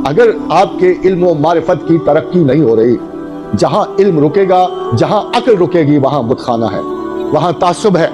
اگر آپ کے علم و معرفت کی ترقی نہیں ہو رہی، جہاں علم رکے گا، جہاں عقل رکے گی، وہاں بت خانہ ہے، وہاں تعصب ہے،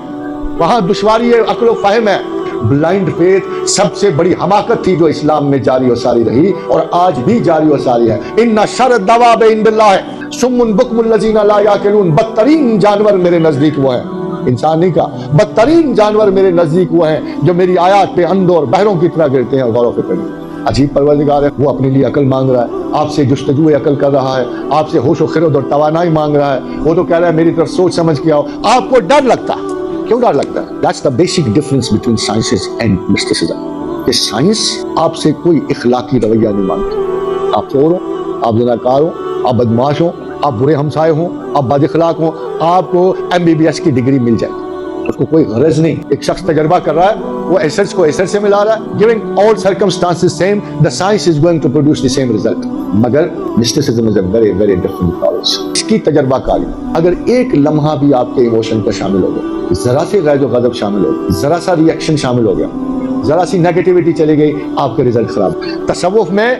وہاں دشواری عقل و فہم ہے۔ بلائنڈ فیتھ سب سے بڑی حماقت تھی جو اسلام میں جاری و ساری رہی اور آج بھی جاری و ساری ہے۔ ان شر الدواب عند اللہ صم بکم الذین لا یعقلون، بدترین جانور میرے نزدیک وہ ہیں، انسان نہیں کہا، بدترین جانور میرے نزدیک وہ ہیں جو میری آیات پہ اندھوں اور بہروں کی طرح گرتے ہیں اور غور و فکر نہیں۔ عجیب پروردگار ہے، وہ اپنے لیے عقل مانگ رہا ہے، آپ سے جستجو عقل کر رہا ہے، آپ سے ہوش و خرد اور توانائی مانگ رہا ہے، وہ تو کہہ رہا ہے میری طرف سوچ سمجھ کے آؤ۔ آپ کو ڈر لگتا ہے، کیوں ڈر لگتا ہے؟ That's the basic difference between sciences and mysticism۔ کہ سائنس آپ سے کوئی اخلاقی رویہ نہیں مانگتی، آپ چور ہو، آپ زناکار ہو، آپ بدماش ہو، آپ برے ہمسائے ہوں، آپ بد اخلاق ہوں، آپ کو MBBS کی ڈگری مل جائے، اس کو کوئی غرض نہیں۔ ایک شخص تجربہ کر رہا ہے، وہ ایسرز کو ایسر سے ملا رہا ہے، giving all circumstances same, the science is going to produce the same result۔ مگر mysticism is a very very different knowledge۔ اس کی تجربہ کاری اگر ایک لمحہ بھی آپ کے ایموشن کا شامل ہو گیا، ذرا سی غیظ و غضب شامل ہو گیا، ذرا سا ری ایکشن شامل ہو گیا، ذرا سی نیگیٹیوٹی چلی گئی، آپ کے رزلٹ خراب۔ تصوف میں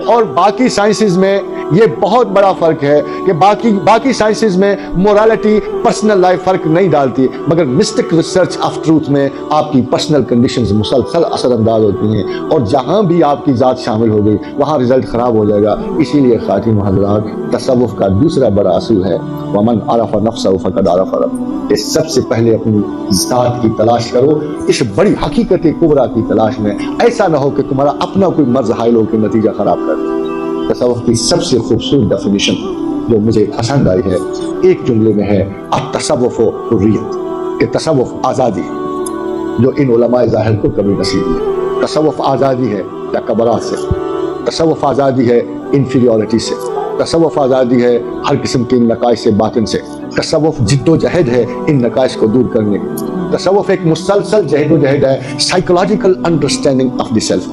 اور باقی سائنسز میں یہ بہت بڑا فرق ہے کہ باقی سائنسز میں مورالٹی پرسنل لائف فرق نہیں ڈالتی، مگر مسٹک ریسرچ آف ٹروتھ میں آپ کی پرسنل کنڈیشنز مسلسل اثر انداز ہوتی ہیں، اور جہاں بھی آپ کی ذات شامل ہو گئی وہاں رزلٹ خراب ہو جائے گا۔ اسی لیے خواتین و حضرات، تصوف کا دوسرا بڑا اصل ہے ومن عرف نفسہ فقد عرف ربہ، کہ سب سے پہلے اپنی ذات کی تلاش کرو، اس بڑی حقیقت کبریٰ کی تلاش میں۔ ایسا نہ ہو کہ تمہارا اپنا کوئی مرض حائل ہو کے نتیجہ خراب کر دے۔ تصوف کی سب سے خوبصورت ڈیفینیشن جو مجھے پسند آئی ہے، ایک جملے میں ہے التصوف حریت، کہ تصوف آزادی ہے، جو ان علماء ظاہر کو کبھی نصیب نہیں۔ تصوف آزادی ہے تکبرات سے، تصوف آزادی ہے انفیریورٹی سے، تصوف آزادی ہے ہر قسم کے نقائص سے باطن سے، تصوف جد و جہد ہے ان نقائص کو دور کرنے کی، تصوف ایک مسلسل جہد و جہد ہے psychological understanding of the self.